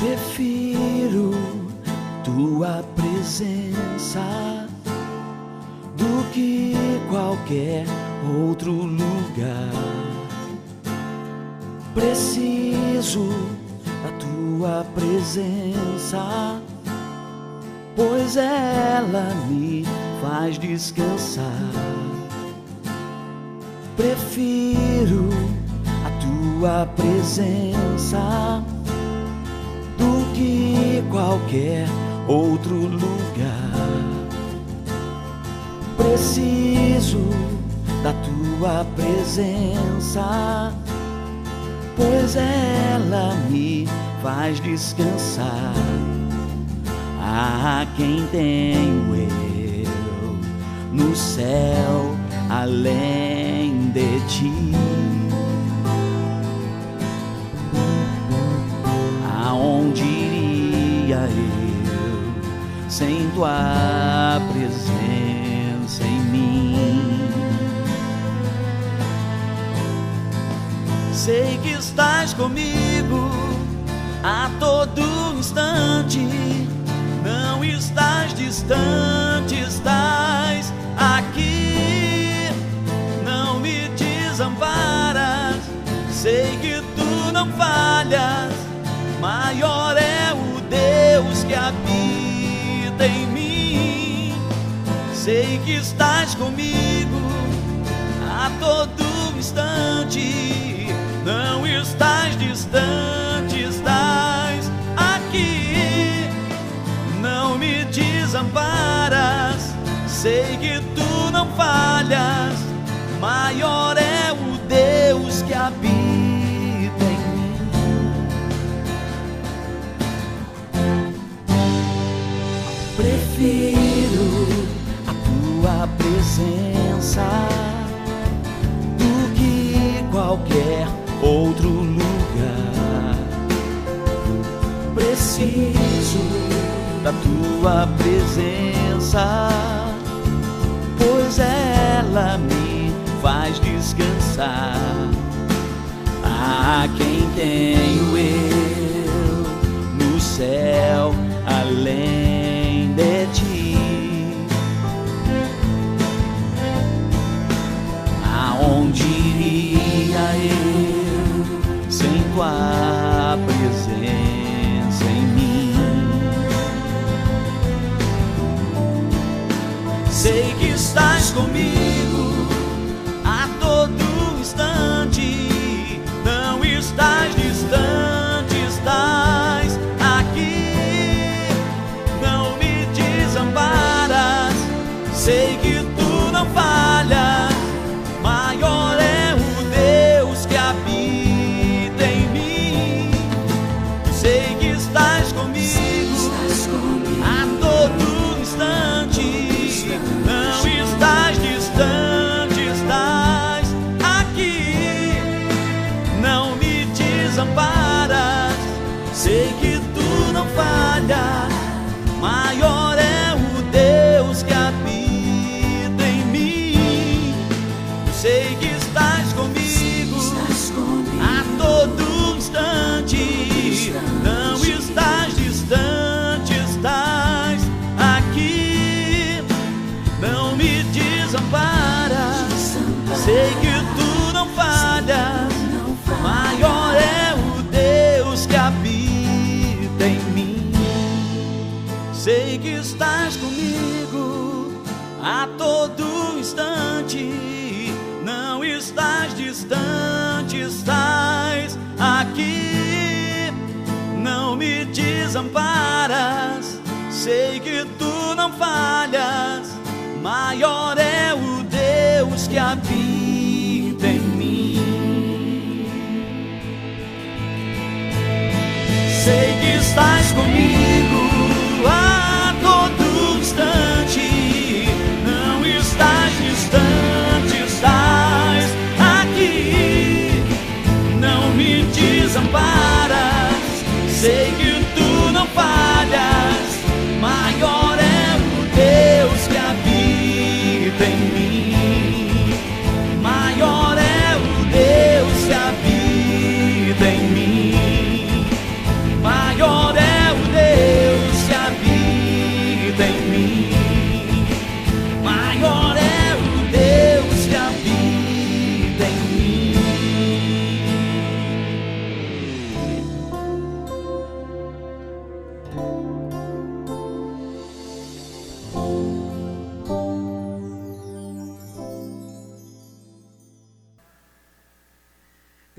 Prefiro tua presença do que qualquer outro lugar. Preciso da tua presença, pois ela me faz descansar. Prefiro a tua presença do que qualquer outro lugar. Preciso da tua presença, pois ela me faz descansar. Ah, quem tenho eu no céu além de ti? Aonde iria eu sem tua presença em mim? Sei que estás comigo a todo instante, não estás distante, estás aqui. Não me desamparas, sei que tu não falhas. Maior é o Deus que habita em mim. Sei que estás comigo a todo instante, não estás distante, estás aqui. Não me desamparas, sei que tu não falhas. Maior é o Deus que habita em mim. Prefiro a tua presença do que qualquer outro lugar. Preciso da tua presença, pois ela me faz descansar. Ah, quem tenho eu no céu além de ti? Aonde iria eu sem tua presença em mim? Sei que estás comigo a todo instante, não estás distante, estás aqui. Não me desamparas, sei que tu não falhas. Maior é o Deus que habita em mim. Sei que estás comigo a todo instante, não estás distante, estás aqui. Não me desamparas, sei que tu não falhas. Maior é o Deus que habita em mim. Sei que estás comigo a todo instante, não estás distante, estás aqui. Não me desamparas, sei que tu não falhas. Maior é o Deus que habita em mim. Sei que estás comigo a todo instante, não estás distante, estás aqui. Não me desamparas, sei que tu não falhas. Maior é o Deus que habita em mim. Sei que estás comigo a todo instante, não estás distante, estás aqui. Não me desamparas, sei que tu não falhas. Maior é o Deus que habita em mim. Maior é o Deus que habita em mim. Maior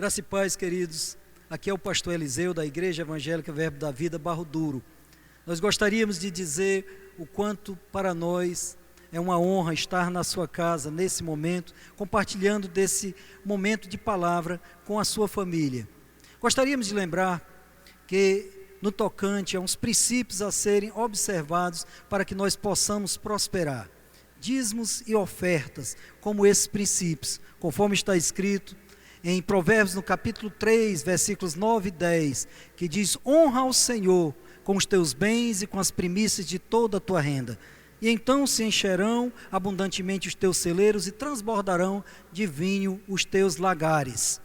Graça e paz, queridos. Aqui é o pastor Eliseu, da Igreja Evangélica Verbo da Vida, Barro Duro. Nós gostaríamos de dizer o quanto para nós é uma honra estar na sua casa, nesse momento, compartilhando desse momento de palavra com a sua família. Gostaríamos de lembrar que, no tocante a uns princípios a serem observados para que nós possamos prosperar. Dízimos e ofertas, como esses princípios, conforme está escrito em Provérbios, no capítulo 3, versículos 9 e 10, que diz: honra ao Senhor com os teus bens e com as primícias de toda a tua renda, e então se encherão abundantemente os teus celeiros e transbordarão de vinho os teus lagares.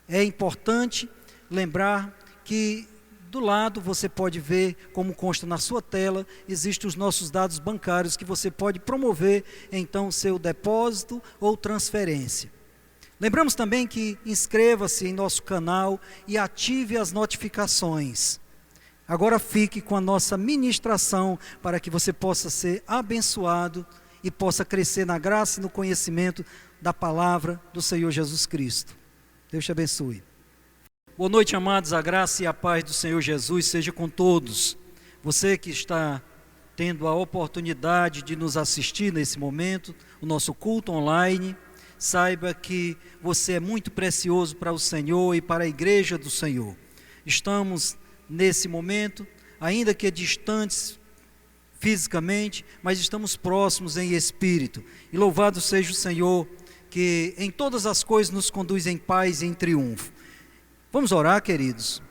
É importante lembrar que do lado você pode ver, como consta na sua tela, existem os nossos dados bancários que você pode promover então o seu depósito ou transferência. Lembramos também que inscreva-se em nosso canal e ative as notificações. Agora fique com a nossa ministração para que você possa ser abençoado e possa crescer na graça e no conhecimento da palavra do Senhor Jesus Cristo. Deus te abençoe. Boa noite, amados. A graça e a paz do Senhor Jesus seja com todos. Você que está tendo a oportunidade de nos assistir nesse momento, o nosso culto online, saiba que você é muito precioso para o Senhor e para a igreja do Senhor. Estamos nesse momento, ainda que distantes fisicamente, mas estamos próximos em espírito. E louvado seja o Senhor, que em todas as coisas nos conduz em paz e em triunfo. Vamos orar, queridos.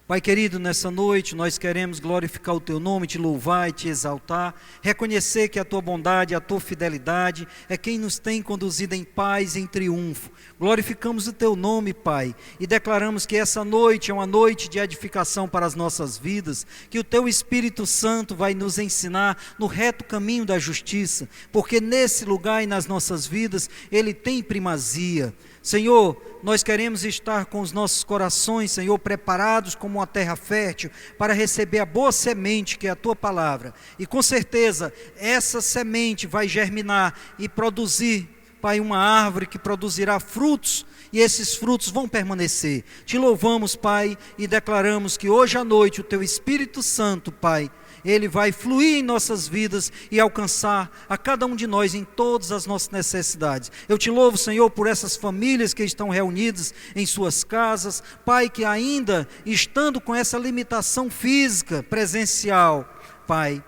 Pai querido, nessa noite nós queremos glorificar o Teu nome, Te louvar e Te exaltar, reconhecer que a Tua bondade, a Tua fidelidade é quem nos tem conduzido em paz e em triunfo. Glorificamos o Teu nome, Pai, e declaramos que essa noite é uma noite de edificação para as nossas vidas, que o Teu Espírito Santo vai nos ensinar no reto caminho da justiça, porque nesse lugar e nas nossas vidas Ele tem primazia. Senhor, nós queremos estar com os nossos corações, Senhor, preparados como uma terra fértil para receber a boa semente que é a Tua palavra. E com certeza essa semente vai germinar e produzir, Pai, uma árvore que produzirá frutos, e esses frutos vão permanecer. Te louvamos, Pai, e declaramos que hoje à noite o Teu Espírito Santo, Pai, Ele vai fluir em nossas vidas e alcançar a cada um de nós em todas as nossas necessidades. Eu Te louvo, Senhor, por essas famílias que estão reunidas em suas casas, Pai, que ainda estando com essa limitação física, presencial, Pai,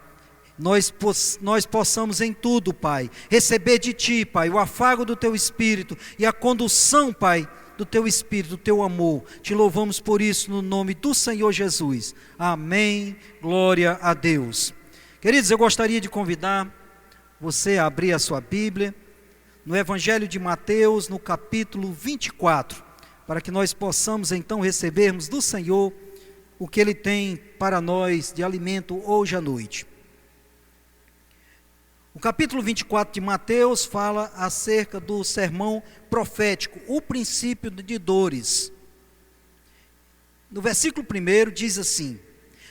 nós possamos em tudo, Pai, receber de Ti, Pai, o afago do Teu Espírito e a condução, Pai, do Teu Espírito, do Teu amor. Te louvamos por isso no nome do Senhor Jesus. Amém. Glória a Deus. Queridos, eu gostaria de convidar você a abrir a sua Bíblia no Evangelho de Mateus, no capítulo 24, para que nós possamos então recebermos do Senhor o que Ele tem para nós de alimento hoje à noite. O capítulo 24 de Mateus fala acerca do sermão profético, o princípio de dores. No versículo 1 diz assim: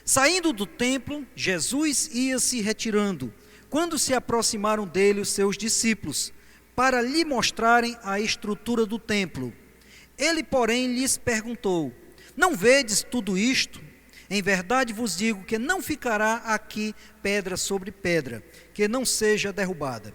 saindo do templo, Jesus ia se retirando, quando se aproximaram dele os seus discípulos, para lhe mostrarem a estrutura do templo. Ele, porém, lhes perguntou: não vedes tudo isto? Em verdade vos digo que não ficará aqui pedra sobre pedra, que não seja derrubada.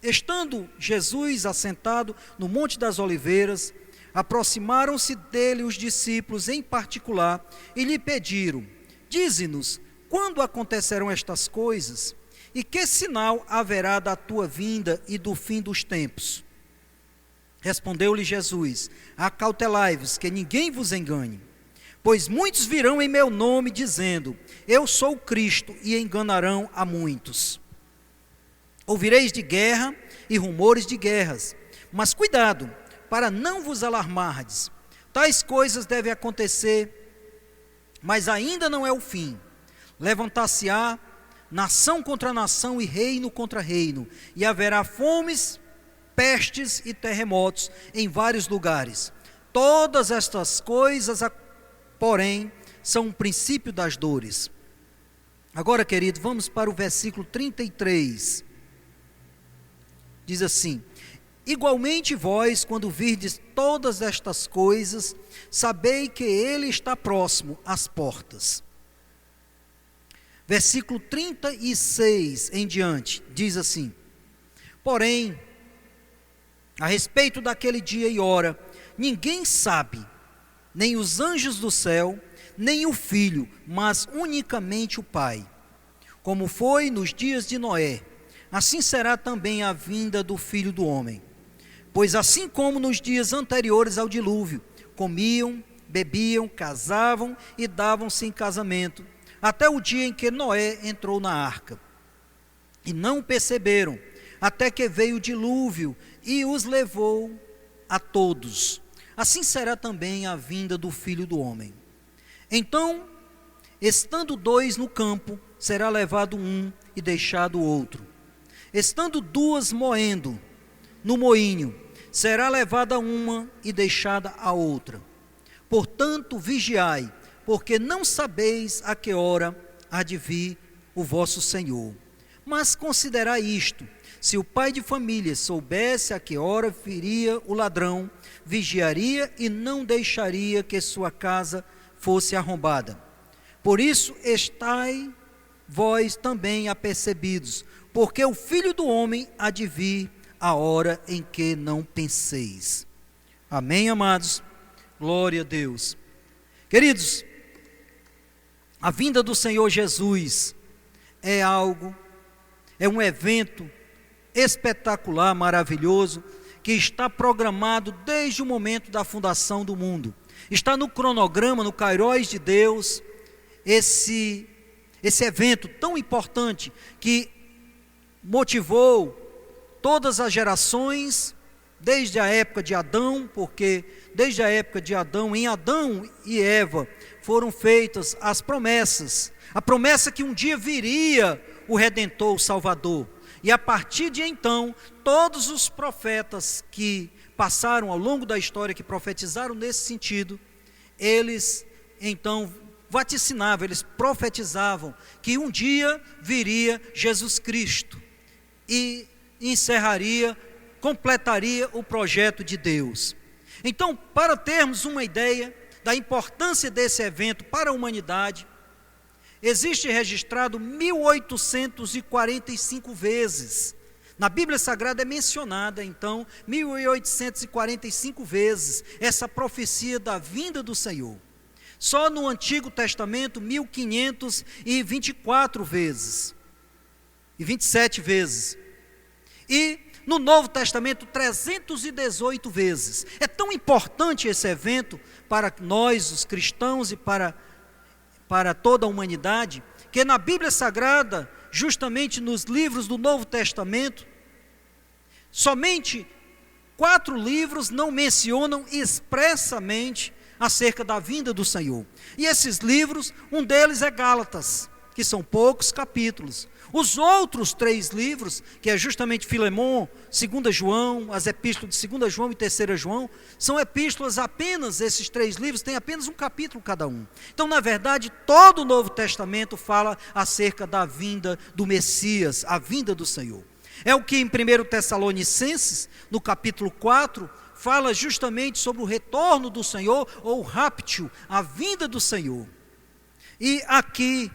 Estando Jesus assentado no Monte das Oliveiras, aproximaram-se dele os discípulos em particular e lhe pediram: dize-nos, quando acontecerão estas coisas? E que sinal haverá da tua vinda e do fim dos tempos? Respondeu-lhe Jesus: acautelai-vos, que ninguém vos engane. Pois muitos virão em meu nome, dizendo: eu sou o Cristo, e enganarão a muitos. Ouvireis de guerra e rumores de guerras, mas cuidado, para não vos alarmardes. Tais coisas devem acontecer, mas ainda não é o fim. Levantar-se-á nação contra nação e reino contra reino, e haverá fomes, pestes e terremotos em vários lugares. Todas estas coisas, porém, são um princípio das dores. Agora, querido, vamos para o versículo 33. Diz assim: Igualmente vós, quando virdes todas estas coisas, sabei que ele está próximo às portas. Versículo 36 em diante, diz assim: porém, a respeito daquele dia e hora, ninguém sabe, nem os anjos do céu, nem o Filho, mas unicamente o Pai. Como foi nos dias de Noé, assim será também a vinda do Filho do Homem. Pois assim como nos dias anteriores ao dilúvio, comiam, bebiam, casavam e davam-se em casamento, até o dia em que Noé entrou na arca. E não perceberam, até que veio o dilúvio e os levou a todos. Assim será também a vinda do Filho do Homem. Então, estando dois no campo, será levado um e deixado o outro. Estando duas moendo no moinho, será levada uma e deixada a outra. Portanto, vigiai, porque não sabeis a que hora há de vir o vosso Senhor. Mas considerai isto: se o pai de família soubesse a que hora viria o ladrão, vigiaria e não deixaria que sua casa fosse arrombada. Por isso estai vós também apercebidos, porque o Filho do Homem há de vir a hora em que não penseis. Amém, amados? Glória a Deus. Queridos, a vinda do Senhor Jesus é um evento espetacular, maravilhoso, que está programado desde o momento da fundação do mundo. Está no cronograma, no Kairos de Deus, esse evento tão importante que motivou todas as gerações, desde a época de Adão, porque desde a época de Adão, em Adão e Eva, foram feitas as promessas. A promessa que um dia viria o Redentor, o Salvador. E a partir de então, todos os profetas que passaram ao longo da história, que profetizaram nesse sentido, eles então vaticinavam, eles profetizavam que um dia viria Jesus Cristo e encerraria, completaria o projeto de Deus. Então, para termos uma ideia da importância desse evento para a humanidade, existe registrado 1845 vezes. Na Bíblia Sagrada é mencionada, então, 1845 vezes essa profecia da vinda do Senhor. Só no Antigo Testamento, 1524 vezes. E 27 vezes. E no Novo Testamento, 318 vezes. É tão importante esse evento para nós, os cristãos, e para toda a humanidade, que na Bíblia Sagrada, justamente nos livros do Novo Testamento, somente 4 livros não mencionam expressamente acerca da vinda do Senhor. E esses livros, um deles é Gálatas, que são poucos capítulos. Os outros 3 livros, que é justamente Filemon, 2 João, as epístolas de 2 João e 3 João, são epístolas apenas, esses 3 livros têm apenas um capítulo cada um. Então, na verdade, todo o Novo Testamento fala acerca da vinda do Messias, a vinda do Senhor. É o que em 1 Tessalonicenses, no capítulo 4, fala justamente sobre o retorno do Senhor, ou o raptio, a vinda do Senhor. E aqui,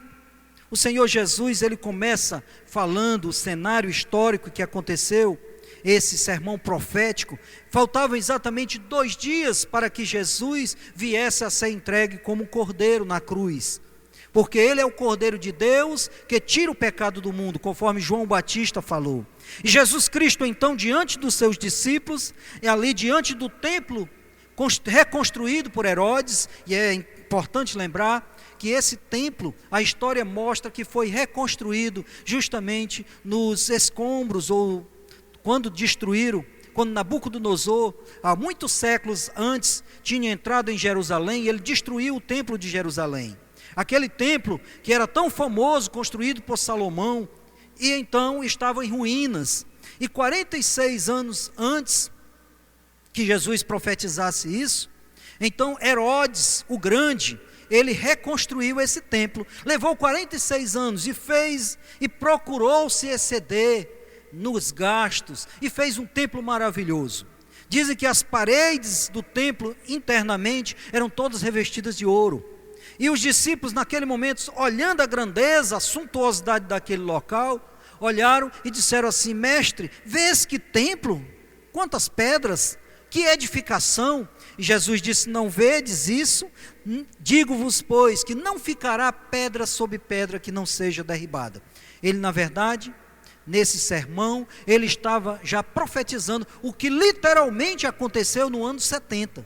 o Senhor Jesus, ele começa falando o cenário histórico que aconteceu, esse sermão profético. Faltavam exatamente 2 dias para que Jesus viesse a ser entregue como cordeiro na cruz. Porque ele é o Cordeiro de Deus que tira o pecado do mundo, conforme João Batista falou. E Jesus Cristo, então, diante dos seus discípulos, e ali diante do templo reconstruído por Herodes, e é importante lembrar que esse templo, a história mostra que foi reconstruído justamente nos escombros, ou quando destruíram, quando Nabucodonosor, há muitos séculos antes, tinha entrado em Jerusalém, e ele destruiu o templo de Jerusalém. Aquele templo que era tão famoso, construído por Salomão, e então estava em ruínas. E 46 anos antes que Jesus profetizasse isso, então Herodes, o Grande, ele reconstruiu esse templo. Levou 46 anos e fez, e procurou se exceder nos gastos e fez um templo maravilhoso. Dizem que as paredes do templo internamente eram todas revestidas de ouro. E os discípulos naquele momento, olhando a grandeza, a suntuosidade daquele local, olharam e disseram assim: mestre, vês que templo? Quantas pedras? Que edificação? E Jesus disse: não vedes isso? Digo-vos, pois, que não ficará pedra sobre pedra que não seja derribada. Ele, na verdade, nesse sermão, ele estava já profetizando o que literalmente aconteceu no ano 70.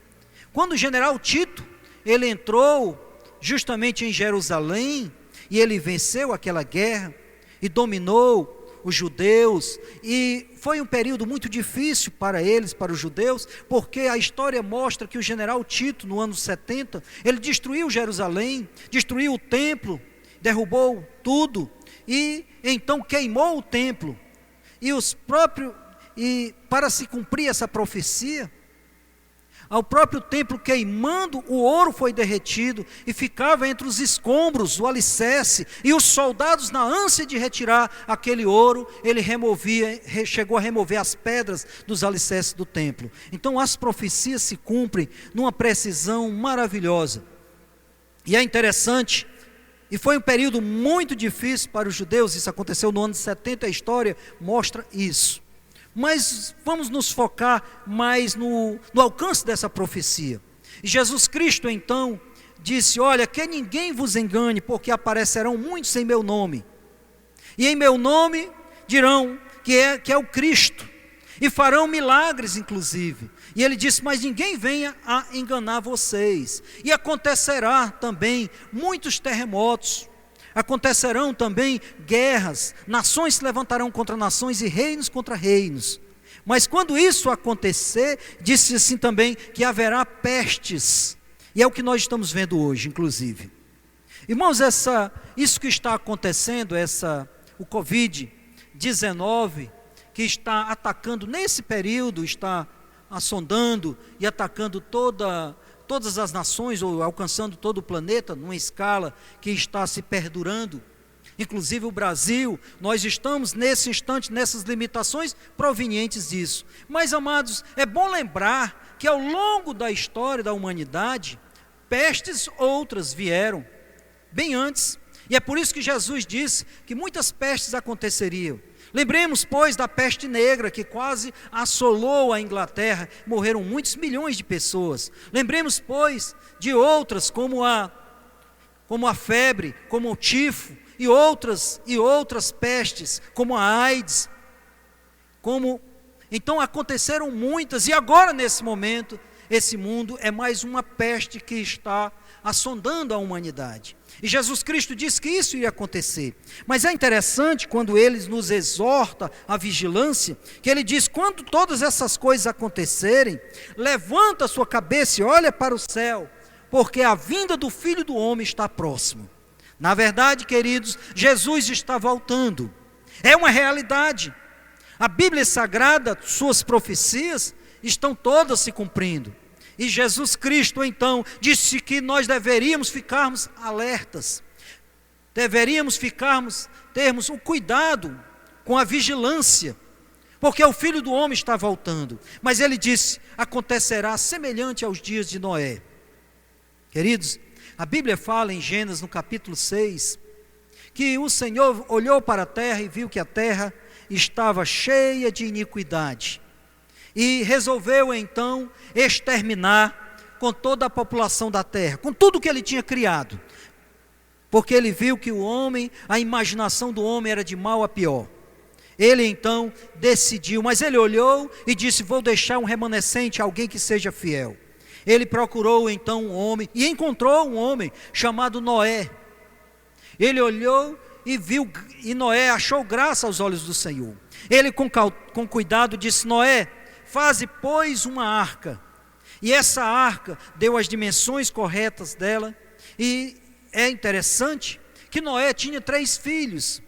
Quando o general Tito, ele entrou justamente em Jerusalém, e ele venceu aquela guerra, e dominou os judeus, e foi um período muito difícil para eles, para os judeus, porque a história mostra que o general Tito, no ano 70, ele destruiu Jerusalém, destruiu o templo, derrubou tudo, e então queimou o templo, e para se cumprir essa profecia, ao próprio templo queimando, o ouro foi derretido e ficava entre os escombros, o alicerce, e os soldados, na ânsia de retirar aquele ouro, ele chegou a remover as pedras dos alicerces do templo. Então as profecias se cumprem numa precisão maravilhosa. E é interessante, e foi um período muito difícil para os judeus, isso aconteceu no ano 70, a história mostra isso. Mas vamos nos focar mais no alcance dessa profecia. E Jesus Cristo então disse: olha, que ninguém vos engane, porque aparecerão muitos em meu nome, e em meu nome dirão que é o Cristo, e farão milagres inclusive. E ele disse: mas ninguém venha a enganar vocês. E acontecerá também muitos terremotos, acontecerão também guerras, nações se levantarão contra nações e reinos contra reinos. Mas quando isso acontecer, disse assim também que haverá pestes, e é o que nós estamos vendo hoje, inclusive. Irmãos, isso que está acontecendo, o Covid-19, que está atacando nesse período, está assondando e atacando todas as nações, ou alcançando todo o planeta, numa escala que está se perdurando, inclusive o Brasil. Nós estamos nesse instante, nessas limitações provenientes disso. Mas, amados, é bom lembrar que ao longo da história da humanidade, pestes outras vieram, bem antes, e é por isso que Jesus disse que muitas pestes aconteceriam. Lembremos, pois, da peste negra que quase assolou a Inglaterra, morreram muitos milhões de pessoas. Lembremos, pois, de outras como a febre, como o tifo, e outras pestes, como a AIDS. Então aconteceram muitas, e agora nesse momento, esse mundo é mais uma peste que está assondando a humanidade. E Jesus Cristo disse que isso ia acontecer. Mas é interessante quando ele nos exorta à vigilância, que ele diz: quando todas essas coisas acontecerem, levanta a sua cabeça e olha para o céu, porque a vinda do Filho do Homem está próximo. Na verdade, queridos, Jesus está voltando. É uma realidade. A Bíblia Sagrada, suas profecias, estão todas se cumprindo. E Jesus Cristo então disse que nós deveríamos ficarmos alertas, termos o cuidado com a vigilância, porque o Filho do Homem está voltando. Mas ele disse: acontecerá semelhante aos dias de Noé. Queridos, a Bíblia fala em Gênesis no capítulo 6, que o Senhor olhou para a terra e viu que a terra estava cheia de iniquidade. E resolveu então exterminar com toda a população da terra, com tudo que ele tinha criado, porque ele viu que a imaginação do homem era de mal a pior. Ele então decidiu, mas ele olhou e disse: vou deixar um remanescente, alguém que seja fiel. Ele procurou então um homem, e encontrou um homem chamado Noé. Ele olhou e viu, e Noé achou graça aos olhos do Senhor. Ele com cuidado disse: Noé, faze, pois, uma arca. E essa arca deu as dimensões corretas dela. E é interessante que Noé tinha 3 filhos,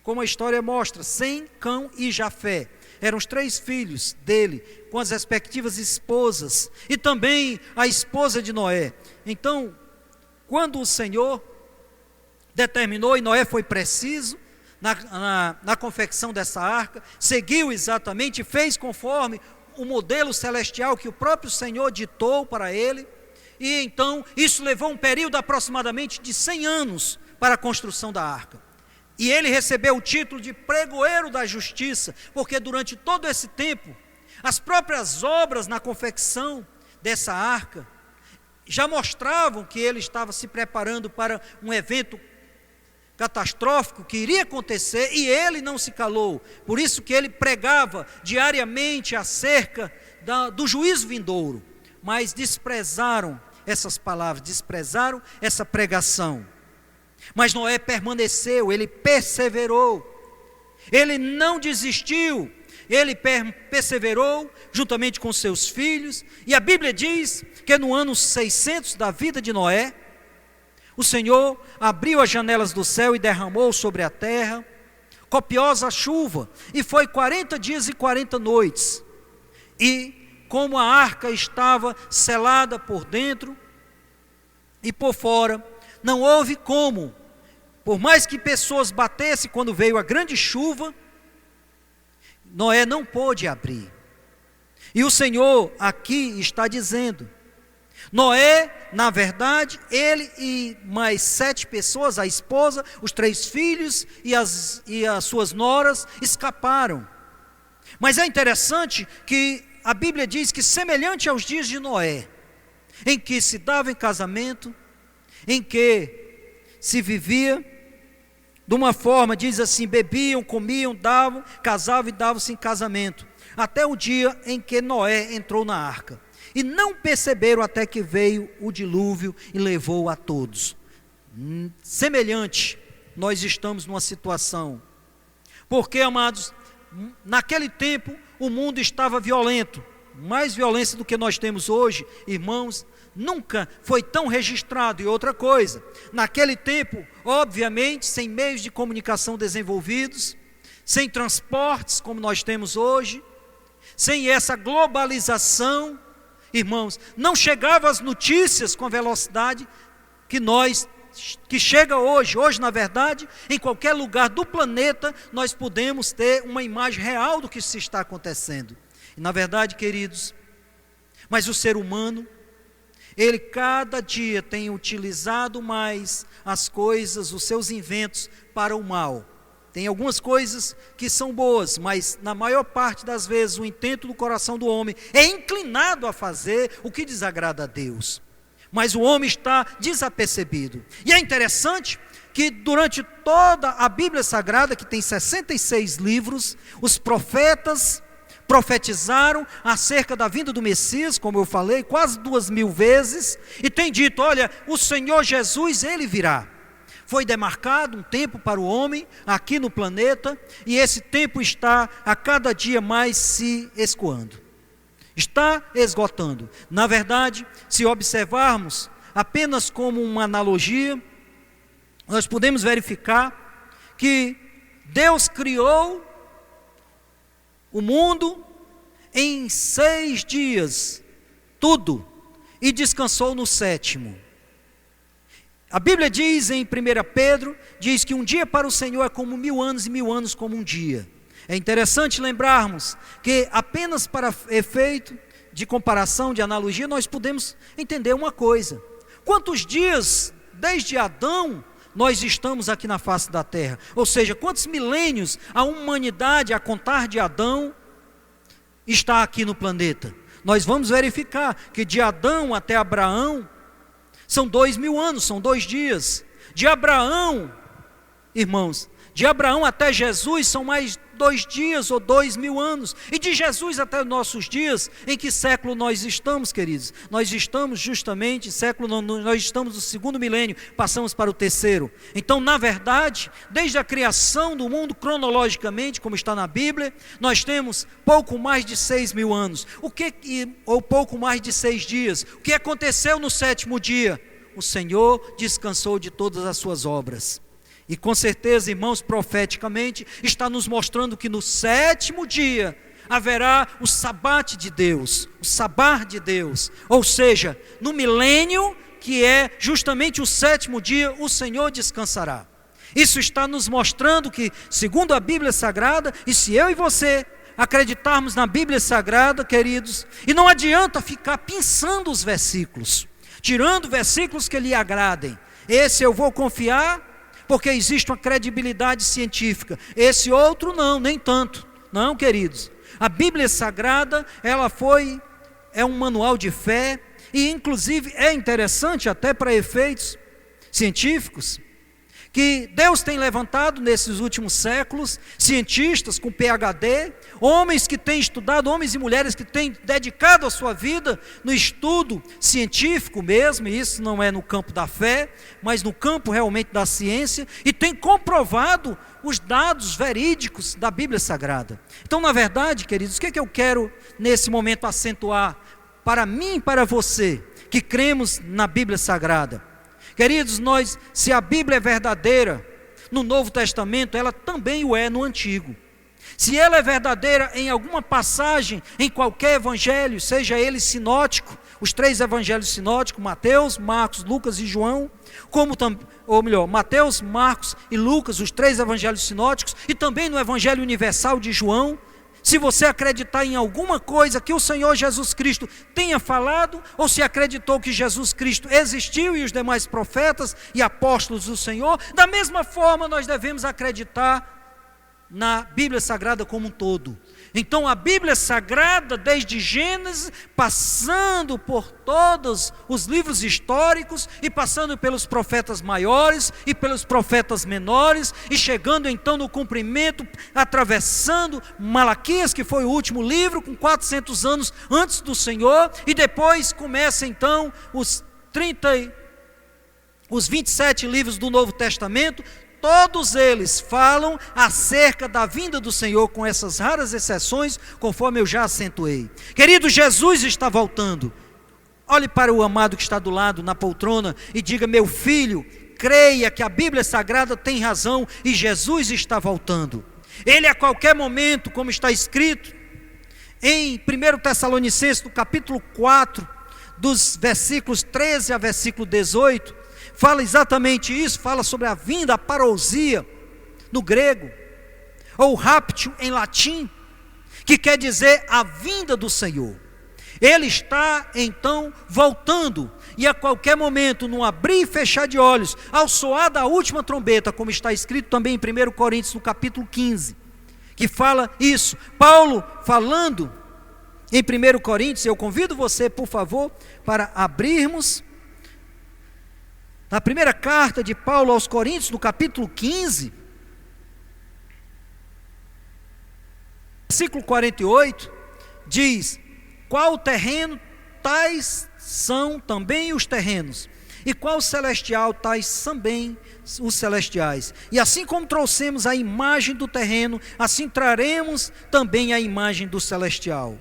como a história mostra: Sem, Cão e Jafé. Eram os 3 filhos dele, com as respectivas esposas, e também a esposa de Noé. Então, quando o Senhor determinou, e Noé foi preciso na confecção dessa arca, seguiu exatamente, fez conforme o modelo celestial que o próprio Senhor ditou para ele, e então isso levou um período aproximadamente de 100 anos para a construção da arca. E ele recebeu o título de pregoeiro da justiça, porque durante todo esse tempo, as próprias obras na confecção dessa arca já mostravam que ele estava se preparando para um evento catastrófico que iria acontecer, e ele não se calou. Por isso que ele pregava diariamente acerca do juízo vindouro, mas desprezaram essas palavras, desprezaram essa pregação. Mas Noé permaneceu, ele perseverou, ele não desistiu, ele perseverou juntamente com seus filhos, e a Bíblia diz que no ano 600 da vida de Noé, o Senhor abriu as janelas do céu e derramou sobre a terra copiosa chuva, e foi 40 dias e 40 noites, e como a arca estava selada por dentro e por fora, não houve como, por mais que pessoas batessem quando veio a grande chuva, Noé não pôde abrir. E o Senhor aqui está dizendo, Noé, na verdade, ele e mais 7 pessoas, a esposa, os 3 filhos e as suas noras escaparam. Mas é interessante que a Bíblia diz que semelhante aos dias de Noé, em que se dava em casamento, em que se vivia de uma forma, diz assim, bebiam, comiam, davam, casavam e davam-se em casamento, até o dia em que Noé entrou na arca. E não perceberam até que veio o dilúvio e levou a todos. Semelhante, nós estamos numa situação. Porque, amados, naquele tempo o mundo estava violento, mais violência do que nós temos hoje, irmãos, nunca foi tão registrado. E outra coisa, naquele tempo, obviamente, sem meios de comunicação desenvolvidos, sem transportes como nós temos hoje, sem essa globalização, irmãos, não chegavam as notícias com a velocidade que chega hoje. Hoje, na verdade, em qualquer lugar do planeta, nós podemos ter uma imagem real do que se está acontecendo. E, na verdade, queridos, mas o ser humano, ele cada dia tem utilizado mais as coisas, os seus inventos para o mal. Tem algumas coisas que são boas, mas na maior parte das vezes o intento do coração do homem é inclinado a fazer o que desagrada a Deus. Mas o homem está desapercebido. E é interessante que durante toda a Bíblia Sagrada, que tem 66 livros, os profetas profetizaram acerca da vinda do Messias, como eu falei, quase 2000 vezes, e tem dito, olha, o Senhor Jesus, ele virá. Foi demarcado um tempo para o homem aqui no planeta, e esse tempo está a cada dia mais se escoando, está esgotando. Na verdade, se observarmos apenas como uma analogia, nós podemos verificar que Deus criou o mundo em 6 dias, tudo, e descansou no 7º. A Bíblia diz em 1 Pedro, diz que um dia para o Senhor é como 1000 anos e 1000 anos como um dia. É interessante lembrarmos que apenas para efeito de comparação, de analogia, nós podemos entender uma coisa. Quantos dias, desde Adão, nós estamos aqui na face da terra? Ou seja, quantos milênios a humanidade, a contar de Adão, está aqui no planeta? Nós vamos verificar que de Adão até Abraão, são 2000 anos, são 2 dias. De Abraão, irmãos, de Abraão até Jesus são mais 2 dias ou 2000 anos. E de Jesus até os nossos dias, em que século nós estamos, queridos? Nós estamos justamente, nós estamos no 2º milênio, passamos para o 3º. Então, na verdade, desde a criação do mundo, cronologicamente, como está na Bíblia, nós temos pouco mais de 6.000 anos. Ou pouco mais de 6 dias. O que aconteceu no 7º dia? O Senhor descansou de todas as suas obras. E com certeza, irmãos, profeticamente, está nos mostrando que no 7º dia haverá o sabate de Deus, o sabar de Deus. Ou seja, no milênio, que é justamente o 7º dia, o Senhor descansará. Isso está nos mostrando que, segundo a Bíblia Sagrada, e se eu e você acreditarmos na Bíblia Sagrada, queridos, e não adianta ficar pensando os versículos, tirando versículos que lhe agradem. Esse eu vou confiar, porque existe uma credibilidade científica. Esse outro não, nem tanto. Não, queridos. A Bíblia Sagrada, é um manual de fé, e inclusive é interessante até para efeitos científicos, que Deus tem levantado nesses últimos séculos, cientistas com PhD, homens que têm estudado, homens e mulheres que têm dedicado a sua vida no estudo científico mesmo, e isso não é no campo da fé, mas no campo realmente da ciência, e têm comprovado os dados verídicos da Bíblia Sagrada. Então, na verdade, queridos, o que eu quero nesse momento acentuar para mim e para você, que cremos na Bíblia Sagrada? Queridos, se a Bíblia é verdadeira no Novo Testamento, ela também o é no Antigo. Se ela é verdadeira em alguma passagem, em qualquer evangelho, seja ele sinótico, os 3 evangelhos sinóticos, Mateus, Marcos, Lucas e João, Mateus, Marcos e Lucas, os 3 evangelhos sinóticos, e também no Evangelho Universal de João, se você acreditar em alguma coisa que o Senhor Jesus Cristo tenha falado, ou se acreditou que Jesus Cristo existiu e os demais profetas e apóstolos do Senhor, da mesma forma nós devemos acreditar na Bíblia Sagrada como um todo. Então a Bíblia Sagrada, desde Gênesis, passando por todos os livros históricos, e passando pelos profetas maiores e pelos profetas menores, e chegando então no cumprimento, atravessando Malaquias, que foi o último livro, com 400 anos antes do Senhor, e depois começa então os 27 livros do Novo Testamento. Todos eles falam acerca da vinda do Senhor, com essas raras exceções, conforme eu já acentuei. Querido, Jesus está voltando. Olhe para o amado que está do lado, na poltrona, e diga: meu filho, creia que a Bíblia Sagrada tem razão e Jesus está voltando. Ele a qualquer momento, como está escrito em 1 Tessalonicenses, no capítulo 4, dos versículos 13 a versículo 18, fala exatamente isso, fala sobre a vinda, a parousia, no grego, ou raptio em latim, que quer dizer a vinda do Senhor. Ele está então voltando, e a qualquer momento, num abrir e fechar de olhos, ao soar da última trombeta, como está escrito também em 1 Coríntios, no capítulo 15, que fala isso. Paulo falando em 1 Coríntios, eu convido você, por favor, para abrirmos na primeira carta de Paulo aos Coríntios, no capítulo 15, versículo 48, diz: qual terreno, tais são também os terrenos, e qual celestial, tais também os celestiais. E assim como trouxemos a imagem do terreno, assim traremos também a imagem do celestial.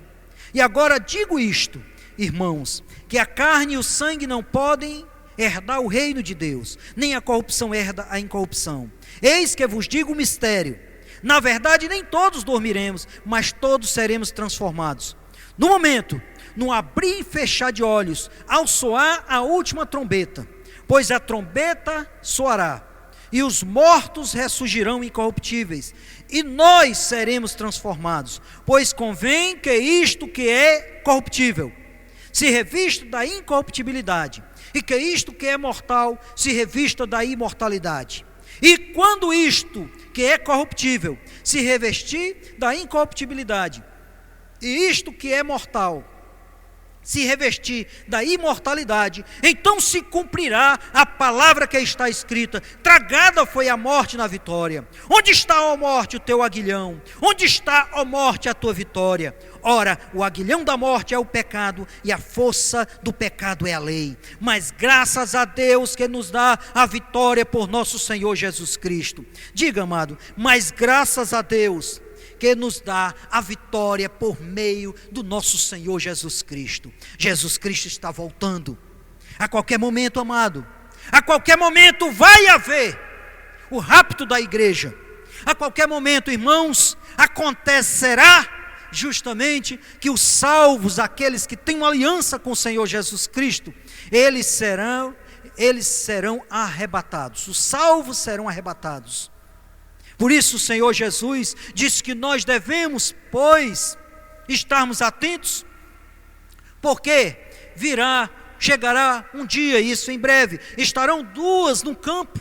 E agora digo isto, irmãos, que a carne e o sangue não podem herdar o reino de Deus, nem a corrupção herda a incorrupção. Eis que vos digo o mistério: na verdade nem todos dormiremos, mas todos seremos transformados. No momento, no abrir e fechar de olhos, ao soar a última trombeta, pois a trombeta soará, e os mortos ressurgirão incorruptíveis, e nós seremos transformados. Pois convém que isto que é corruptível se revista da incorruptibilidade, e que isto que é mortal se revista da imortalidade. E quando isto que é corruptível se revestir da incorruptibilidade, e isto que é mortal se revestir da imortalidade, então se cumprirá a palavra que está escrita: tragada foi a morte na vitória. Onde está, ó morte, o teu aguilhão? Onde está, ó morte, a tua vitória? Ora, o aguilhão da morte é o pecado, e a força do pecado é a lei. Mas graças a Deus que nos dá a vitória por nosso Senhor Jesus Cristo. Diga, amado, mas graças a Deus que nos dá a vitória por meio do nosso Senhor Jesus Cristo. Jesus Cristo está voltando. A qualquer momento, amado, a qualquer momento vai haver o rapto da igreja. A qualquer momento, irmãos, acontecerá justamente que os salvos, aqueles que têm uma aliança com o Senhor Jesus Cristo, eles serão eles serão arrebatados, os salvos serão arrebatados. Por isso o Senhor Jesus disse que nós devemos, pois, estarmos atentos, porque chegará um dia, isso em breve, estarão dois no campo,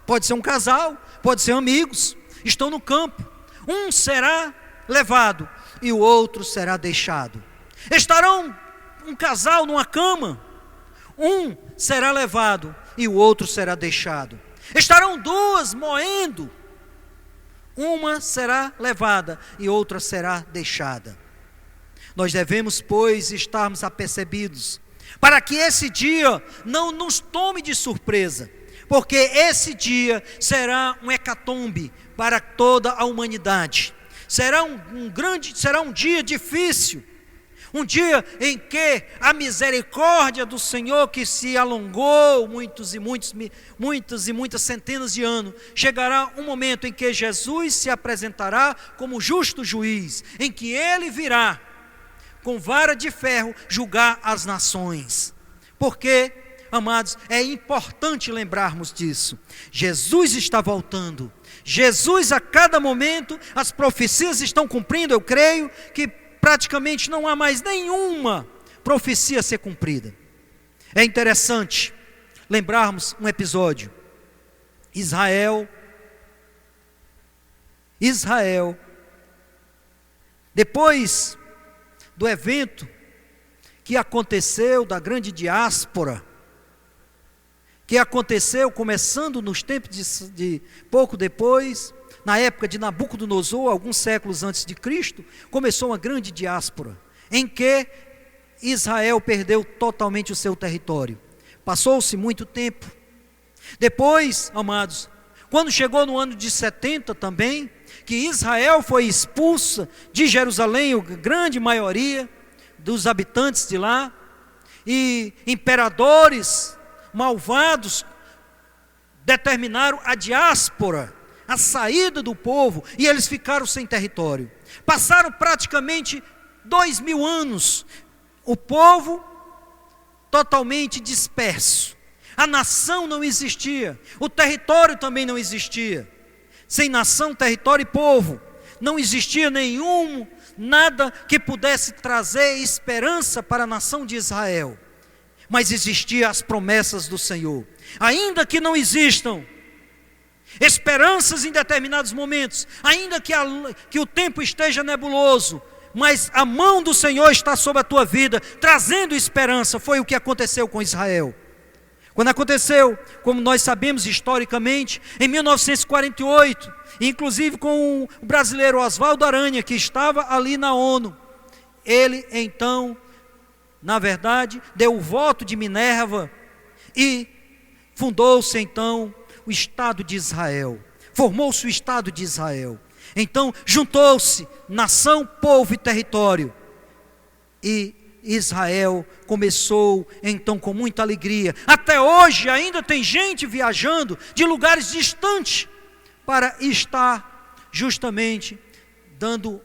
pode ser um casal, pode ser amigos, estão no campo, um será levado e o outro será deixado. Estarão um casal numa cama, um será levado e o outro será deixado. Estarão duas moendo, uma será levada e outra será deixada. Nós devemos, pois, estarmos apercebidos, para que esse dia não nos tome de surpresa, porque esse dia será um hecatombe para toda a humanidade. Será um dia difícil, um dia em que a misericórdia do Senhor, que se alongou muitas centenas de anos, chegará um momento em que Jesus se apresentará como justo juiz, em que ele virá com vara de ferro julgar as nações. Porque, amados, é importante lembrarmos disso. Jesus está voltando. Jesus, a cada momento, as profecias estão cumprindo. Eu creio que praticamente não há mais nenhuma profecia a ser cumprida. É interessante lembrarmos um episódio. Israel, depois do evento que aconteceu, da grande diáspora, que aconteceu começando nos tempos de pouco depois, na época de Nabucodonosor, alguns séculos antes de Cristo, começou uma grande diáspora, em que Israel perdeu totalmente o seu território. Passou-se muito tempo. Depois, amados, quando chegou no ano de 70 também, que Israel foi expulsa de Jerusalém, a grande maioria dos habitantes de lá, e imperadores malvados determinaram a diáspora, a saída do povo, e eles ficaram sem território. Passaram praticamente 2000 anos, o povo totalmente disperso, a nação não existia, o território também não existia. Sem nação, território e povo, não existia nada que pudesse trazer esperança para a nação de Israel. Mas existiam as promessas do Senhor. Ainda que não existam esperanças em determinados momentos, ainda que o tempo esteja nebuloso, mas a mão do Senhor está sobre a tua vida, trazendo esperança. Foi o que aconteceu com Israel. Quando aconteceu, como nós sabemos historicamente, em 1948, inclusive com o brasileiro Oswaldo Aranha, que estava ali na ONU, ele então, na verdade, deu o voto de Minerva e fundou-se então o Estado de Israel, formou-se o Estado de Israel. Então juntou-se nação, povo e território, e Israel começou então com muita alegria. Até hoje ainda tem gente viajando de lugares distantes para estar justamente dando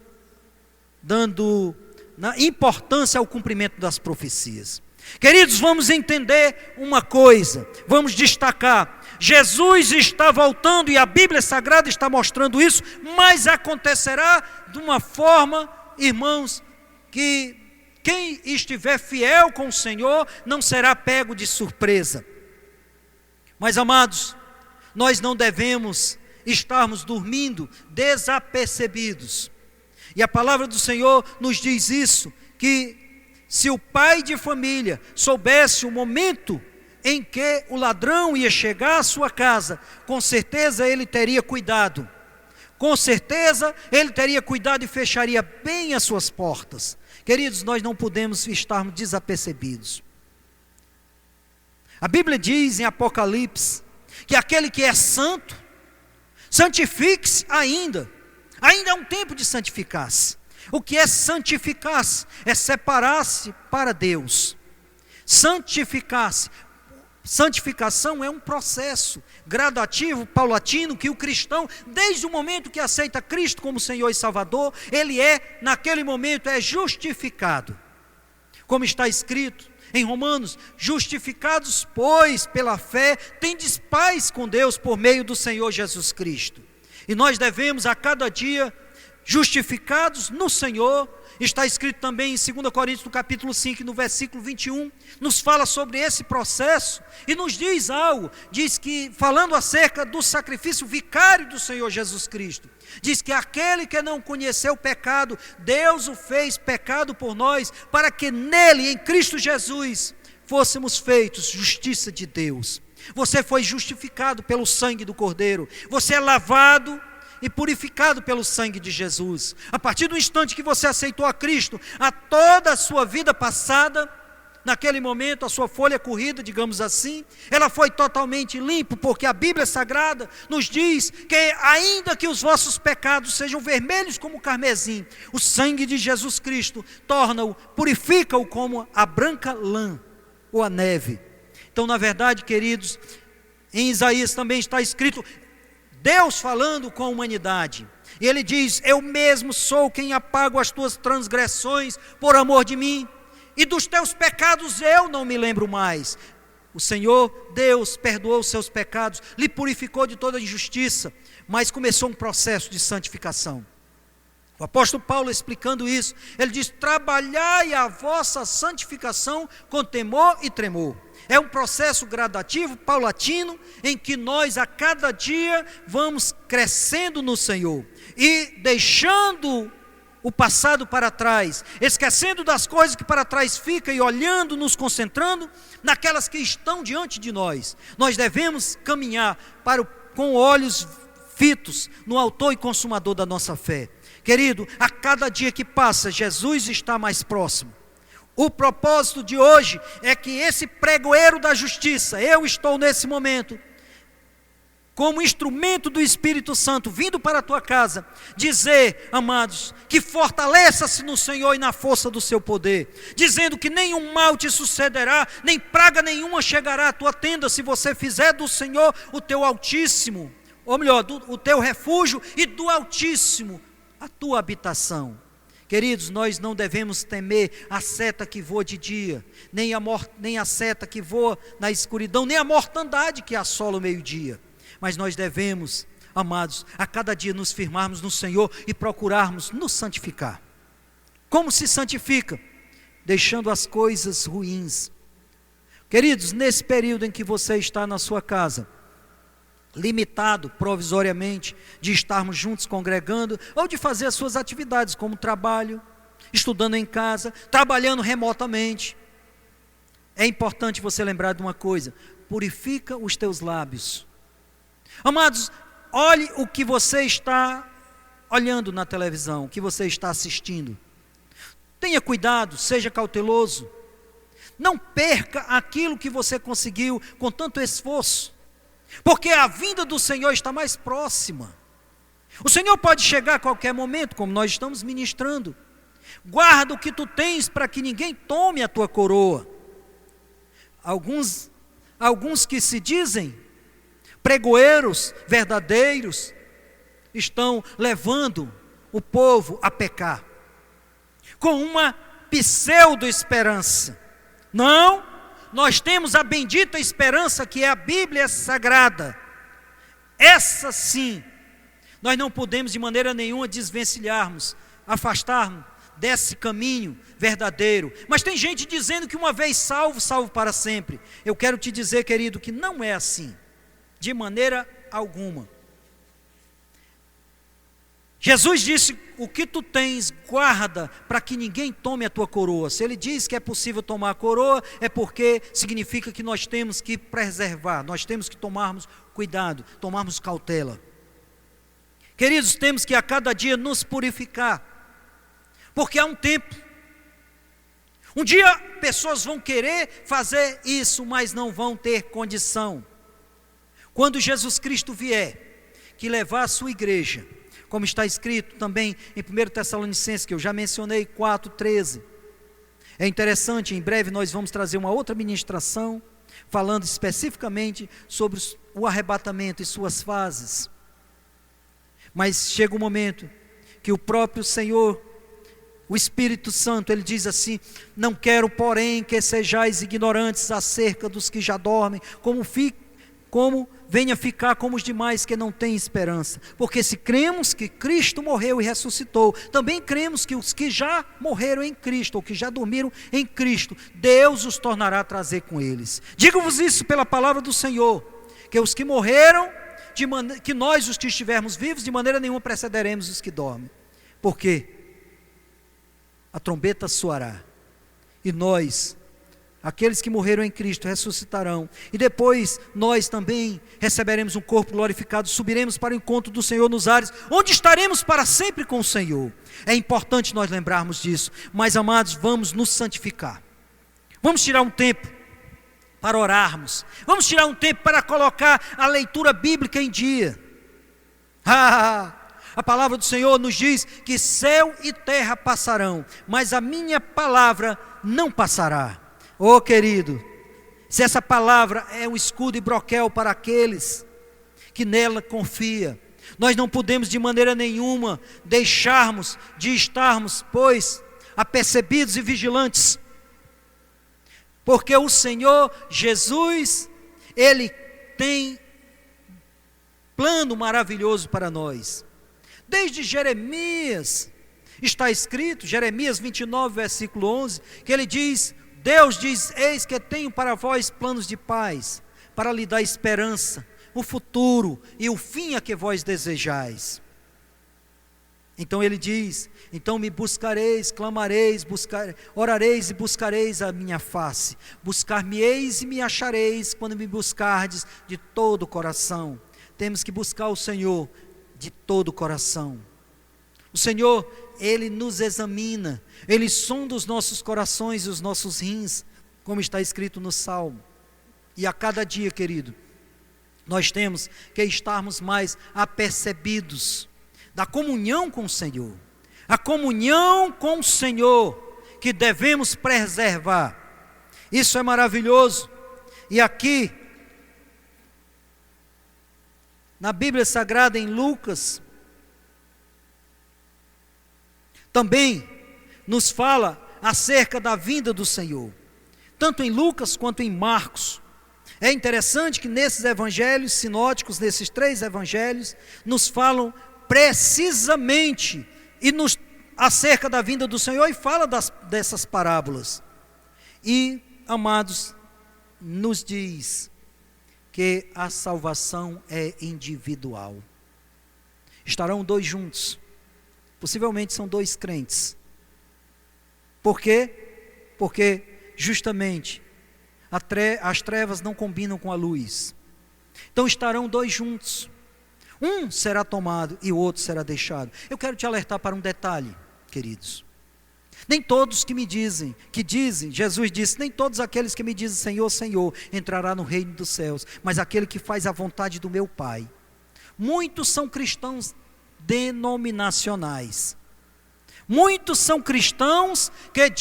importância ao cumprimento das profecias. Queridos, vamos entender uma coisa, vamos destacar: Jesus está voltando e a Bíblia Sagrada está mostrando isso, mas acontecerá de uma forma, irmãos, que quem estiver fiel com o Senhor não será pego de surpresa. Mas, amados, nós não devemos estarmos dormindo desapercebidos. E a palavra do Senhor nos diz isso, que se o pai de família soubesse o momento em que o ladrão ia chegar à sua casa, com certeza ele teria cuidado. Com certeza ele teria cuidado e fecharia bem as suas portas. Queridos, nós não podemos estarmos desapercebidos. A Bíblia diz em Apocalipse que aquele que é santo, santifique-se ainda. Ainda é um tempo de santificar-se. O que é santificar-se? É separar-se para Deus. Santificar-se. Santificação é um processo gradativo, paulatino, que o cristão, desde o momento que aceita Cristo como Senhor e Salvador, ele naquele momento é justificado. Como está escrito Em Romanos, justificados, pois, pela fé, tendes paz com Deus por meio do Senhor Jesus Cristo. E nós devemos a cada dia, justificados no Senhor, está escrito também em 2 Coríntios, no capítulo 5, no versículo 21, nos fala sobre esse processo, e nos diz algo, diz que, falando acerca do sacrifício vicário do Senhor Jesus Cristo, diz que aquele que não conheceu o pecado, Deus o fez pecado por nós, para que nele, em Cristo Jesus, fôssemos feitos justiça de Deus. Você foi justificado pelo sangue do Cordeiro, você é lavado e purificado pelo sangue de Jesus. A partir do instante que você aceitou a Cristo, a toda a sua vida passada, naquele momento a sua folha corrida, digamos assim, ela foi totalmente limpa, porque a Bíblia Sagrada nos diz que ainda que os vossos pecados sejam vermelhos como o carmesim, o sangue de Jesus Cristo torna-o, purifica-o como a branca lã ou a neve. Então, na verdade, queridos, em Isaías também está escrito, Deus falando com a humanidade, e Ele diz, eu mesmo sou quem apago as tuas transgressões por amor de mim, e dos teus pecados eu não me lembro mais. O Senhor Deus perdoou os seus pecados, lhe purificou de toda injustiça, mas começou um processo de santificação. O apóstolo Paulo explicando isso, ele diz, trabalhai a vossa santificação com temor e tremor. É um processo gradativo, paulatino, em que nós a cada dia vamos crescendo no Senhor e deixando o passado para trás, esquecendo das coisas que para trás ficam e olhando, nos concentrando naquelas que estão diante de nós. Nós devemos caminhar com olhos fitos no autor e consumador da nossa fé. Querido, a cada dia que passa, Jesus está mais próximo. O propósito de hoje é que esse pregoeiro da justiça, eu estou nesse momento, como instrumento do Espírito Santo, vindo para a tua casa, dizer, amados, que fortaleça-se no Senhor e na força do seu poder, dizendo que nenhum mal te sucederá, nem praga nenhuma chegará à tua tenda, se você fizer do Senhor o teu Altíssimo, ou melhor, o teu refúgio, e do Altíssimo a tua habitação. Queridos, nós não devemos temer a seta que voa de dia, nem a seta que voa na escuridão, nem a mortandade que assola o meio-dia. Mas nós devemos, amados, a cada dia nos firmarmos no Senhor e procurarmos nos santificar. Como se santifica? Deixando as coisas ruins. Queridos, nesse período em que você está na sua casa, limitado provisoriamente de estarmos juntos congregando, ou de fazer as suas atividades, como trabalho, estudando em casa, trabalhando remotamente, é importante você lembrar de uma coisa, purifica os teus lábios. Amados, olhe o que você está olhando na televisão, o que você está assistindo. Tenha cuidado, seja cauteloso. Não perca aquilo que você conseguiu com tanto esforço, porque a vinda do Senhor está mais próxima. O Senhor pode chegar a qualquer momento, como nós estamos ministrando. Guarda o que tu tens para que ninguém tome a tua coroa. Alguns que se dizem pregoeiros verdadeiros estão levando o povo a pecar com uma pseudo-esperança. Não, nós temos a bendita esperança que é a Bíblia Sagrada. Essa sim, nós não podemos de maneira nenhuma desvencilharmos, afastarmos desse caminho verdadeiro. Mas tem gente dizendo que uma vez salvo, salvo para sempre. Eu quero te dizer, querido, que não é assim, de maneira alguma. Jesus disse, o que tu tens, guarda, para que ninguém tome a tua coroa. Se ele diz que é possível tomar a coroa, é porque significa que nós temos que preservar, nós temos que tomarmos cuidado, tomarmos cautela. Queridos, temos que a cada dia nos purificar, porque há um tempo. Um dia pessoas vão querer fazer isso, mas não vão ter condição. Quando Jesus Cristo vier, que levar a sua igreja, como está escrito também em 1 Tessalonicenses, que eu já mencionei, 4:13. É interessante, em breve nós vamos trazer uma outra ministração, falando especificamente sobre o arrebatamento e suas fases. Mas chega um momento que o próprio Senhor, O Espírito Santo, ele diz assim: não quero, porém, que sejais ignorantes acerca dos que já dormem, como venha ficar como os demais que não têm esperança. Porque se cremos que Cristo morreu e ressuscitou, também cremos que os que já morreram em Cristo, ou que já dormiram em Cristo, Deus os tornará a trazer com eles. Digo-vos isso pela palavra do Senhor, que os que morreram, que nós os que estivermos vivos, de maneira nenhuma precederemos os que dormem. Porque a trombeta soará, e nós, aqueles que morreram em Cristo, ressuscitarão, e depois nós também receberemos um corpo glorificado, subiremos para o encontro do Senhor nos ares, onde estaremos para sempre com o Senhor. É importante nós lembrarmos disso. Mas, amados, vamos nos santificar, vamos tirar um tempo para orarmos, vamos tirar um tempo para colocar a leitura bíblica em dia. A palavra do Senhor nos diz que céu e terra passarão, mas a minha palavra não passará. Oh, querido, se essa palavra é um escudo e broquel para aqueles que nela confiam, nós não podemos de maneira nenhuma deixarmos de estarmos, pois, apercebidos e vigilantes, porque o Senhor Jesus, Ele tem plano maravilhoso para nós. Desde Jeremias, está escrito, Jeremias 29, versículo 11, que ele diz, Deus diz: eis que tenho para vós planos de paz, para lhe dar esperança, o futuro e o fim a que vós desejais. Então ele diz: então me buscareis, clamareis, orareis e buscareis a minha face, buscar-me-eis e me achareis, quando me buscardes de todo o coração. Temos que buscar o Senhor de todo o coração. O Senhor, Ele nos examina, Ele sonda os nossos corações e os nossos rins, como está escrito no Salmo. E a cada dia, querido, nós temos que estarmos mais apercebidos da comunhão com o Senhor. A comunhão com o Senhor que devemos preservar. Isso é maravilhoso. E aqui, na Bíblia Sagrada, em Lucas, também nos fala acerca da vinda do Senhor, tanto em Lucas quanto em Marcos. É interessante que nesses evangelhos sinóticos, nesses 3 evangelhos, nos falam precisamente acerca da vinda do Senhor, e fala dessas parábolas. E, amados, nos diz que a salvação é individual. Estarão 2 juntos, possivelmente são 2 crentes. Por quê? Porque justamente as trevas não combinam com a luz. Então estarão 2 juntos, um será tomado e o outro será deixado. Eu quero te alertar para um detalhe, queridos. Nem todos que dizem, Jesus disse, nem todos aqueles que me dizem Senhor, Senhor, entrará no reino dos céus, mas aquele que faz a vontade do meu Pai. Muitos são cristãos denominacionais, muitos são cristãos que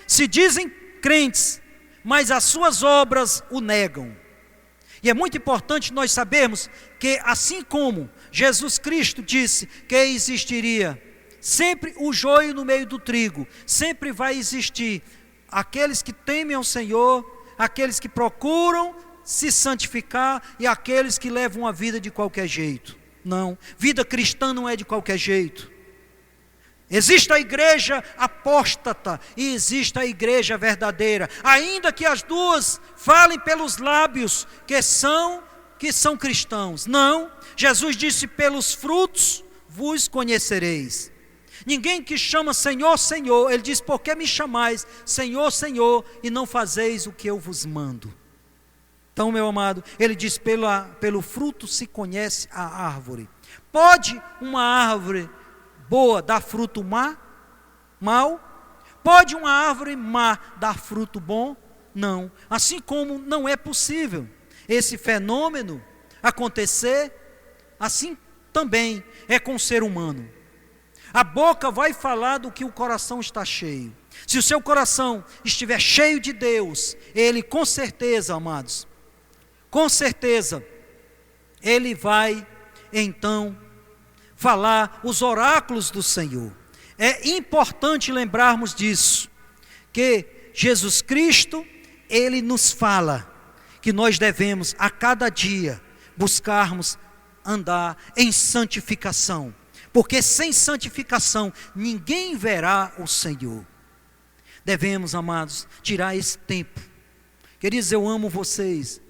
se dizem crentes, mas as suas obras o negam. E é muito importante nós sabermos que, assim como Jesus Cristo disse que existiria sempre o joio no meio do trigo, sempre vai existir aqueles que temem ao Senhor, aqueles que procuram se santificar e aqueles que levam a vida de qualquer jeito. Não, vida cristã não é de qualquer jeito. Existe a igreja apóstata e existe a igreja verdadeira, ainda que as duas falem pelos lábios que são cristãos. Não, Jesus disse: pelos frutos vos conhecereis. Ninguém que chama Senhor, Senhor, ele diz: por que me chamais Senhor, Senhor, e não fazeis o que eu vos mando? Então, meu amado, ele diz: pelo fruto se conhece a árvore. Pode uma árvore boa dar fruto mau? Pode uma árvore má dar fruto bom? Não. Assim como não é possível esse fenômeno acontecer, assim também é com o ser humano. A boca vai falar do que o coração está cheio. Se o seu coração estiver cheio de Deus, ele com certeza, amados, com certeza, ele vai então falar os oráculos do Senhor. É importante lembrarmos disso, que Jesus Cristo, Ele nos fala que nós devemos a cada dia buscarmos andar em santificação, porque sem santificação ninguém verá o Senhor. Devemos, amados, tirar esse tempo. Queridos, eu amo vocês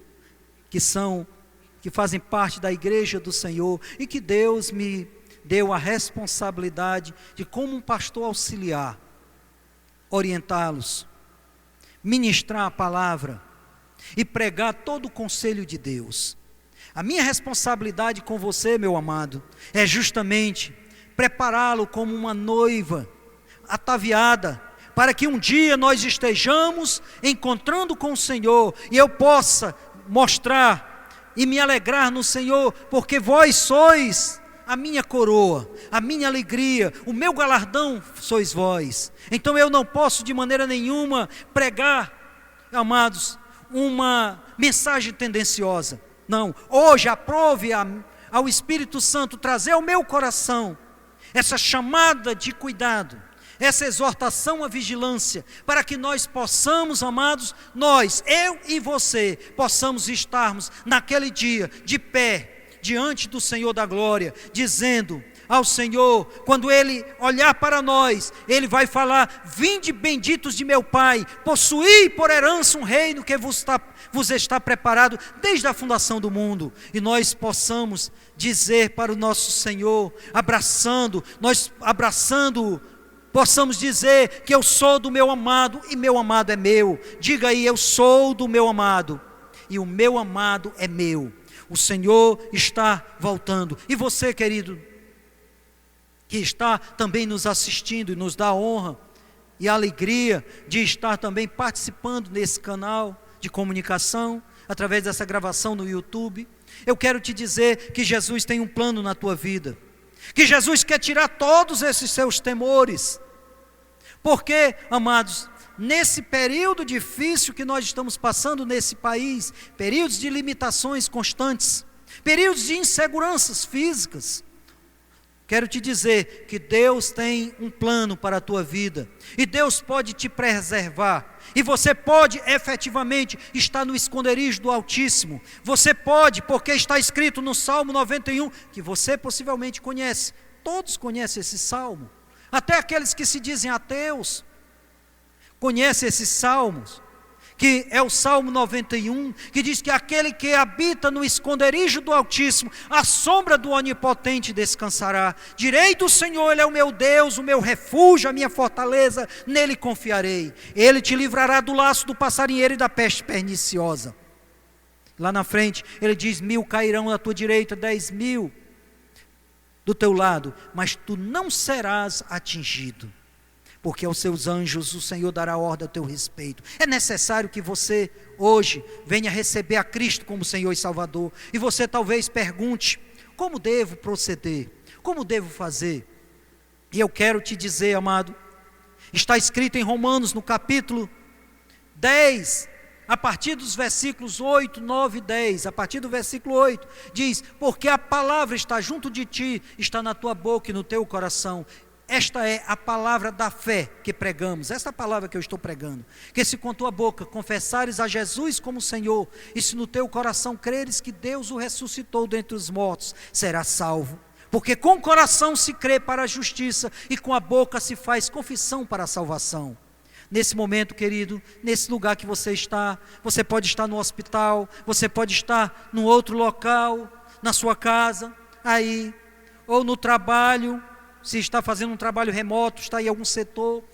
que fazem parte da igreja do Senhor, e que Deus me deu a responsabilidade de, como um pastor auxiliar, orientá-los, ministrar a palavra e pregar todo o conselho de Deus. A minha responsabilidade com você, meu amado, é justamente prepará-lo como uma noiva ataviada, para que um dia nós estejamos encontrando com o Senhor, e eu possa mostrar e me alegrar no Senhor, porque vós sois a minha coroa, a minha alegria, o meu galardão sois vós. Então eu não posso de maneira nenhuma pregar, amados, uma mensagem tendenciosa. Não, hoje aprove ao Espírito Santo trazer ao meu coração essa chamada de cuidado, essa exortação à vigilância, para que nós possamos, amados, nós, eu e você, possamos estarmos naquele dia de pé, diante do Senhor da glória, dizendo ao Senhor, quando Ele olhar para nós, Ele vai falar: vinde benditos de meu Pai, possuí por herança um reino que vos está preparado desde a fundação do mundo. E nós possamos dizer para o nosso Senhor, possamos dizer que eu sou do meu amado e meu amado é meu. Diga aí: eu sou do meu amado e o meu amado é meu. O Senhor está voltando. E você, querido, que está também nos assistindo e nos dá a honra e a alegria de estar também participando nesse canal de comunicação, através dessa gravação no YouTube, eu quero te dizer que Jesus tem um plano na tua vida, que Jesus quer tirar todos esses seus temores, porque, amados, nesse período difícil que nós estamos passando nesse país, períodos de limitações constantes, períodos de inseguranças físicas, quero te dizer que Deus tem um plano para a tua vida, e Deus pode te preservar, e você pode efetivamente estar no esconderijo do Altíssimo. Você pode, porque está escrito no Salmo 91, que você possivelmente conhece, todos conhecem esse Salmo, até aqueles que se dizem ateus, conhecem esses salmos, que é o Salmo 91, que diz que aquele que habita no esconderijo do Altíssimo, a sombra do Onipotente descansará. Direi do Senhor: Ele é o meu Deus, o meu refúgio, a minha fortaleza, nele confiarei. Ele te livrará do laço do passarinheiro e da peste perniciosa. Lá na frente ele diz: 1000 cairão à tua direita, 10.000 do teu lado, mas tu não serás atingido, porque aos seus anjos o Senhor dará ordem a teu respeito. É necessário que você hoje venha receber a Cristo como Senhor e Salvador. E você talvez pergunte: como devo proceder? Como devo fazer? E eu quero te dizer, amado, está escrito em Romanos, no capítulo 10, a partir dos versículos 8, 9 e 10, a partir do versículo 8, diz: porque a palavra está junto de ti, está na tua boca e no teu coração. Esta é a palavra da fé que pregamos, esta palavra que eu estou pregando, que se com tua boca confessares a Jesus como Senhor, e se no teu coração creres que Deus o ressuscitou dentre os mortos, serás salvo. Porque com o coração se crê para a justiça, e com a boca se faz confissão para a salvação. Nesse momento, querido, nesse lugar que você está, você pode estar no hospital, você pode estar num outro local, na sua casa, aí, ou no trabalho, se está fazendo um trabalho remoto, está em algum setor,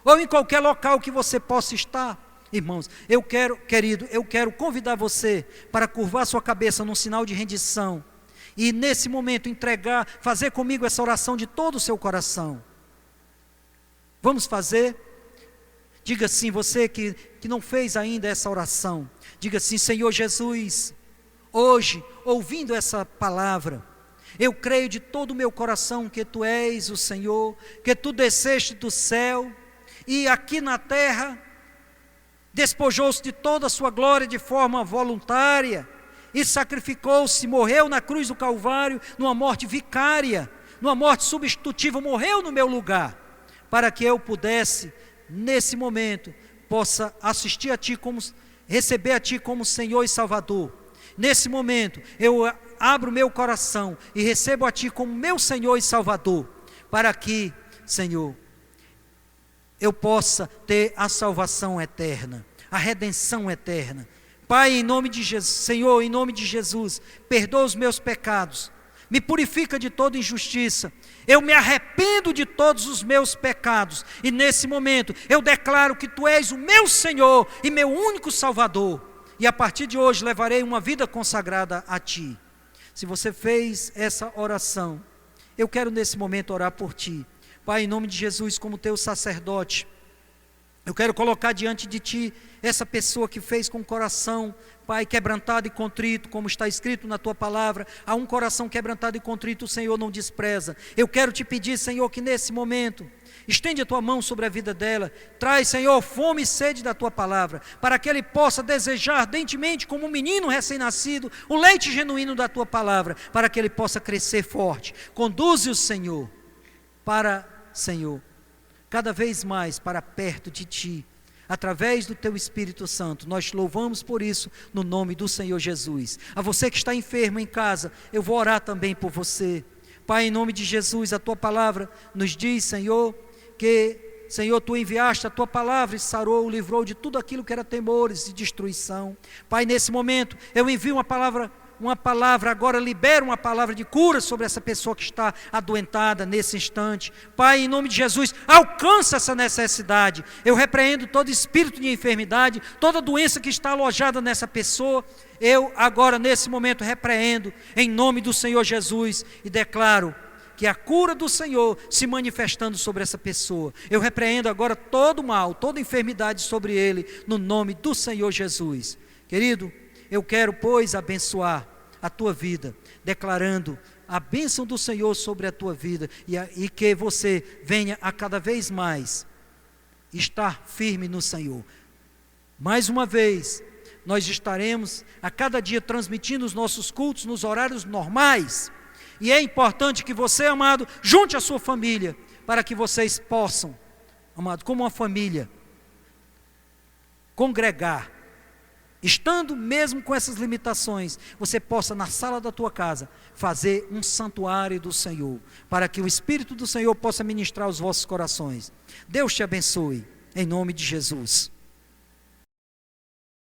ou em qualquer local que você possa estar. Irmãos, eu quero convidar você para curvar sua cabeça num sinal de rendição, e nesse momento entregar, fazer comigo essa oração de todo o seu coração. Vamos fazer? Diga assim, você que não fez ainda essa oração, diga assim: Senhor Jesus, hoje, ouvindo essa palavra, eu creio de todo o meu coração que Tu és o Senhor, que Tu desceste do céu, e aqui na terra, despojou-se de toda a sua glória de forma voluntária, e sacrificou-se, morreu na cruz do Calvário, numa morte vicária, numa morte substitutiva, morreu no meu lugar, para que eu pudesse, nesse momento, possa assistir a Ti, receber a Ti como Senhor e Salvador. Nesse momento, eu abro meu coração e recebo a Ti como meu Senhor e Salvador, para que, Senhor, eu possa ter a salvação eterna, a redenção eterna. Pai, em nome de Jesus, Senhor, em nome de Jesus, perdoa os meus pecados, me purifica de toda injustiça, eu me arrependo de todos os meus pecados, e nesse momento eu declaro que Tu és o meu Senhor e meu único Salvador, e a partir de hoje levarei uma vida consagrada a Ti. Se você fez essa oração, eu quero nesse momento orar por Ti. Pai, em nome de Jesus, como Teu sacerdote, eu quero colocar diante de Ti essa pessoa que fez com o coração, Pai, quebrantado e contrito, como está escrito na Tua palavra. Há um coração quebrantado e contrito, o Senhor não despreza. Eu quero Te pedir, Senhor, que nesse momento, estende a Tua mão sobre a vida dela, traz, Senhor, fome e sede da Tua palavra, para que ele possa desejar ardentemente, como um menino recém-nascido, o leite genuíno da Tua palavra, para que ele possa crescer forte. Conduze-o, Senhor, Senhor, cada vez mais para perto de Ti, através do Teu Espírito Santo. Nós te louvamos por isso, no nome do Senhor Jesus. A você que está enfermo em casa, eu vou orar também por você. Pai, em nome de Jesus, a Tua palavra nos diz, Senhor, que, Senhor, Tu enviaste a Tua palavra e sarou, livrou de tudo aquilo que era temores e destruição. Pai, nesse momento, eu envio uma palavra, agora libero uma palavra de cura sobre essa pessoa que está adoentada nesse instante. Pai, em nome de Jesus, alcança essa necessidade. Eu repreendo todo espírito de enfermidade, toda doença que está alojada nessa pessoa. Eu agora, nesse momento, repreendo em nome do Senhor Jesus e declaro que a cura do Senhor se manifestando sobre essa pessoa. Eu repreendo agora todo mal, toda enfermidade sobre ele, no nome do Senhor Jesus. Querido, eu quero, pois, abençoar a tua vida, declarando a bênção do Senhor sobre a tua vida, e que você venha a cada vez mais estar firme no Senhor. Mais uma vez, nós estaremos a cada dia transmitindo os nossos cultos nos horários normais, e é importante que você, amado, junte a sua família, para que vocês possam, amado, como uma família, congregar. Estando mesmo com essas limitações, você possa na sala da tua casa fazer um santuário do Senhor, para que o Espírito do Senhor possa ministrar os vossos corações. Deus te abençoe, em nome de Jesus.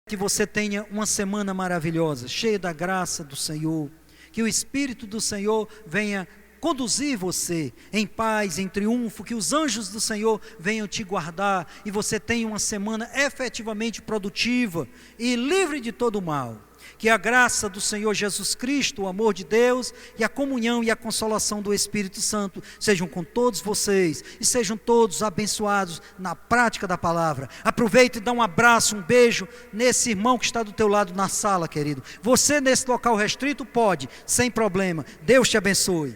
Que você tenha uma semana maravilhosa, cheia da graça do Senhor, que o Espírito do Senhor venha conduzir você em paz, em triunfo, que os anjos do Senhor venham te guardar e você tenha uma semana efetivamente produtiva e livre de todo o mal. Que a graça do Senhor Jesus Cristo, o amor de Deus e a comunhão e a consolação do Espírito Santo sejam com todos vocês e sejam todos abençoados na prática da palavra. Aproveita e dá um abraço, um beijo nesse irmão que está do teu lado na sala, querido. Você nesse local restrito pode, sem problema. Deus te abençoe.